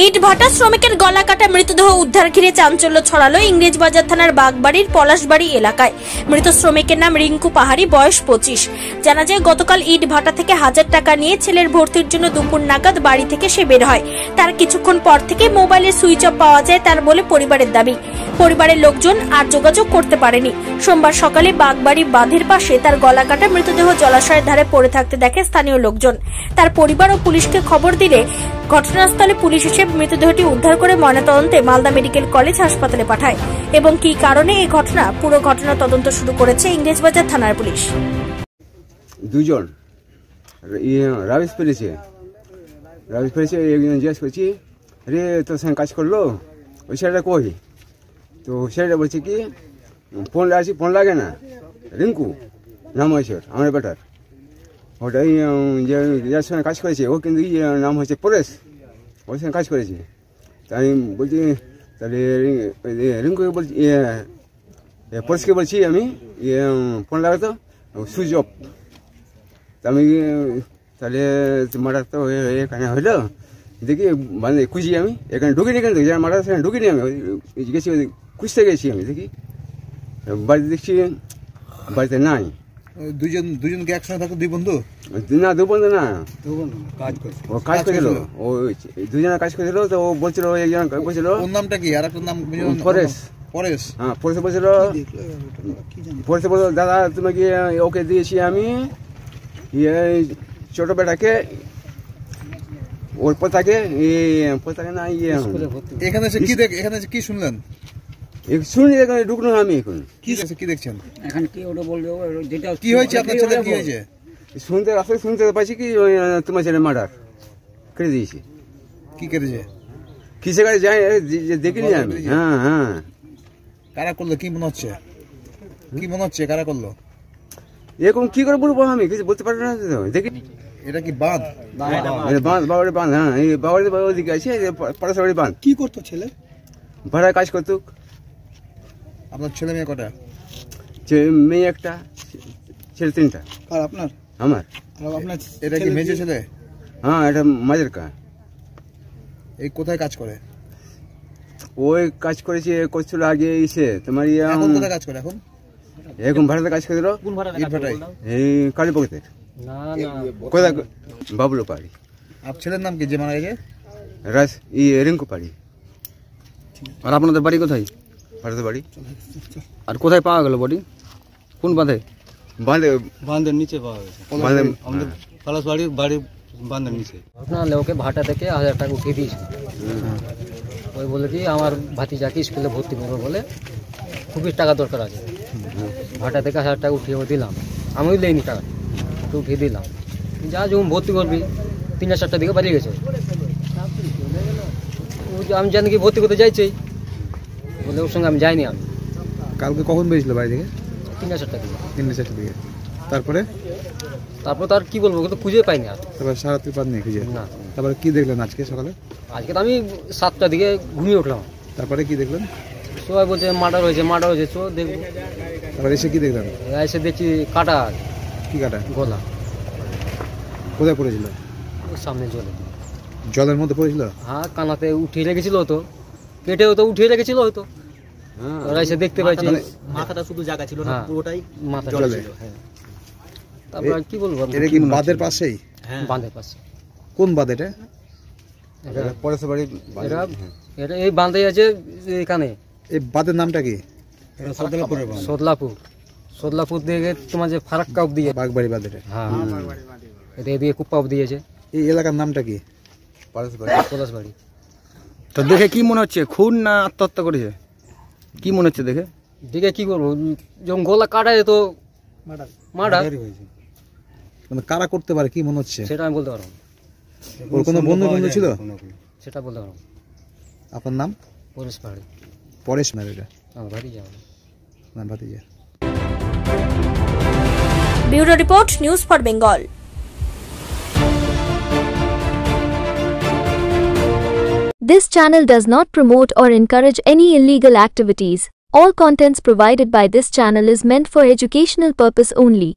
ইট ভাটা শ্রমিকের গলা কাটা মৃতদেহ উদ্ধার ঘিরে চাঞ্চল্য ছড়ালো ইংরেজবাজার থানার বাগবাড়ির পলাশবাড়ি এলাকায়। মৃত শ্রমিকের নাম রিঙ্কু পাহাড়ি, বয়স 25। জানা যায় গতকাল ইট ভাটা থেকে 1000 টাকা নিয়ে ছেলের ভর্তির জন্য দুপুর নাগাদ বাড়ি থেকে সে বের হয়। তার কিছুক্ষণ পর থেকে মোবাইলের সুইচ অফ পাওয়া যায় তার বলে পরিবারের দাবি। পরিবারের লোকজন আর যোগাযোগ করতে পারেনি। সোমবার সকালে বাগবাড়ি বাঁধের পাশে তার গলা কাটা মৃতদেহ জলাশয়ের ধারে পড়ে থাকতে দেখে স্থানীয় লোকজন। তার পরিবার ও পুলিশকে খবর দিলে ঘটনাস্থলে পুলিশ এসে মৃতদেহটি উদ্ধার করে ময়নাতদন্তে মালদা মেডিকেল কলেজ হাসপাতালে পাঠায়। এবং কি কারণে এই ঘটনা, পুরো ঘটনা তদন্ত শুরু করেছে ইংরেজবাজার থানার পুলিশ। দুজন রাবিশ পেরেছে একজন জিজ্ঞেস করছি, রে তোর সঙ্গে কাজ করলো ওই ছেলেটা কই? তো ছেলেটা বলছে কি ফোন লাগে না, রিঙ্কু নাম হয়েছে আমার বেটার, ওটাই যার সঙ্গে কাজ করেছে ও কিন্তু নাম হচ্ছে পরেশ, ওর সঙ্গে কাজ করেছে। তাই আমি বলছি তাহলে রিঙ্কুকে বলছি পরেশকে বলছি আমি ফোন লাগাতো সুইচ অফ। তা আমি তাহলে মার্ডার তো এখানে হইলো, দেখি মানে খুঁজি আমি এখানে ঢুকিনি, কিন্তু যারা মার্ডার সেখানে ঢুকিনি, আমি গেছি খুঁজতে গেছি আমি, দেখি বাড়িতে দেখছি বাড়িতে নাই। দুজনকে একসঙ্গে থাকতো, দুই বন্ধু না, দু বন্ধু না, ও কাজ করেছিল, ও দুজনে কাজ করেছিল। তো ও বলছিল একজন বলছিল ওর নামটা কি, আর একটা নাম পরেশ। হ্যাঁ, পরেশ বলছিল, পরেশ বলল দাদা তুমি কি ওকে দিয়েছি আমি ছোট বেটাকে, ওর পোতাকে না এখানে কি শুনলেন? শুনি এখানে ঢুকলো আমি এখন। কি দেখছেন এখন? কি ওটা বলবে, যেটা কি হয়েছে আপনার ছেলে, কি হয়েছে? শুনতে পাচ্ছি কি তোমার ছেলে মার্ডার করে দিয়েছে। কি করেছে? কিসে কাছে যাই দেখিনি আমি। হ্যাঁ, কারা করলো? কি মনে হচ্ছে কারা করলো? এরকম কি করে বলবো, আমি কিছু বলতে পারি না। দেখি এটা কি বাঁধ? বাবাড়ি বাঁধ। হ্যাঁ, এই বাবাড়ি ওদিকে আছে, পাড়াশাড়ি বাঁধ। কি করতো ছেলে? ভাড়ায় কাজ করতো। আপনার ছেলে মেয়ে কটা? মেয়ে একটা, ছেলে 3টা। আর আপনার? আমার। এটা কি মেজো ছেলে? হ্যাঁ, এটা মাঝের কা। এই কোথায় কাজ করে? ওই কাজ করছিল আগে এসে তোমার এখন কোথায় কাজ করে? এখন ভাড়াতে কাজ করে দিল। এই কালীপক্ষের কোথায়? বাবলু পাড়ি। আর ছেলের নাম কি যে মারা গেছে? রিঙ্কু পাড়ি। আর আপনাদের বাড়ি কোথায়? ভারতের বাড়ি। আর কোথায় পাওয়া গেল বডি? কোন বাঁধে? বাঁধের নিচে পাওয়া গেছে, আমাদের পলাশবাড়ির বাড়ির বাঁধের নিচে। ঘটনা হলে ওকে ভাটা থেকে 1000 টাকা উঠিয়ে দিয়েছে। ওই বলে কি আমার ভাতিজাকে স্কুলে ভর্তি করবো বলে খুবই টাকা দরকার আছে, ভাটা থেকে 1000 টাকা উঠিয়ে দিলাম। আমিও দিইনি টাকা, উঠিয়ে দিলাম। যা যখন ভর্তি করবি 3-4টার দিকে বাড়িয়ে গেছে। আমি জানি কি ভর্তি করতে যাইছি বলে ওর সঙ্গে আমি যাইনি। আমি কালকে কখন বেরিয়েছিল বাড়ি থেকে? 3-4টার দিকে। 3-4টার দিকে। তারপরে তার কি বলবো, কিন্তু খুঁজে পাইনি। আর তারপর সারাত্রি পার নেই খুঁজে না। তারপরে কি দেখলেন আজকে সকালে? আজকে তো আমি 7টার দিকে ঘুমিয়ে উঠলাম। তারপরে কি দেখলেন? সবাই বলছে মার্ডার হয়েছে, চো দেখবো। তারপরে এসে কি দেখলেন? এসে দেখছি কাটা। কি কাটা? গলা। কোথায় পড়েছিল? সামনে জলের মধ্যে পড়েছিল? হ্যাঁ, কানাতে উঠিয়ে রেখেছিল, হয়তো পেটেও তো উঠিয়ে রেখেছিল হয়তো। ওরা এসে দেখতে পাইছি মাথাটা শুধু জায়গা ছিল না, পুরোটাই মাথা জলে ছিল। তারপর কি বলবো, এটা কি বাঁধের পাশেই? হ্যাঁ, বাঁধের পাশে। কোন বাঁধ এটা? পরেশের বাড়ি। এটা এই বাঁধে আছে এখানে। এই বাঁধের নামটা কি? সদলাপুর দিকে তোমার যে ফারাক্কা অব্দি বাগবাড়ি বাঁধ এটা? হ্যাঁ, এটা এদিকে কুপ্পা অব্দি আছে। এই এলাকার নামটা কি? পলাশবাড়ি। তো দেখে কি মনে হচ্ছে, খুন না আত্মহত্যা করেছে? কি মনে হচ্ছে দেখে? কি করবো, যখন গলা কাটা যেত মার্ডার। মানে কারা করতে পারে কি মনে হচ্ছে? সেটা আমি বলতে পারবো। ওর কোনো বন্ধু ছিল? সেটা বলতে পারবো। আপনার নাম? পরেশ পাহাড়ি। পরেশ না, এটা আমার ভাতিজা। না, ভাতিজা। Bureau report, news for Bengal. This channel does not promote or encourage any illegal activities. All contents provided by this channel is meant for educational purpose only.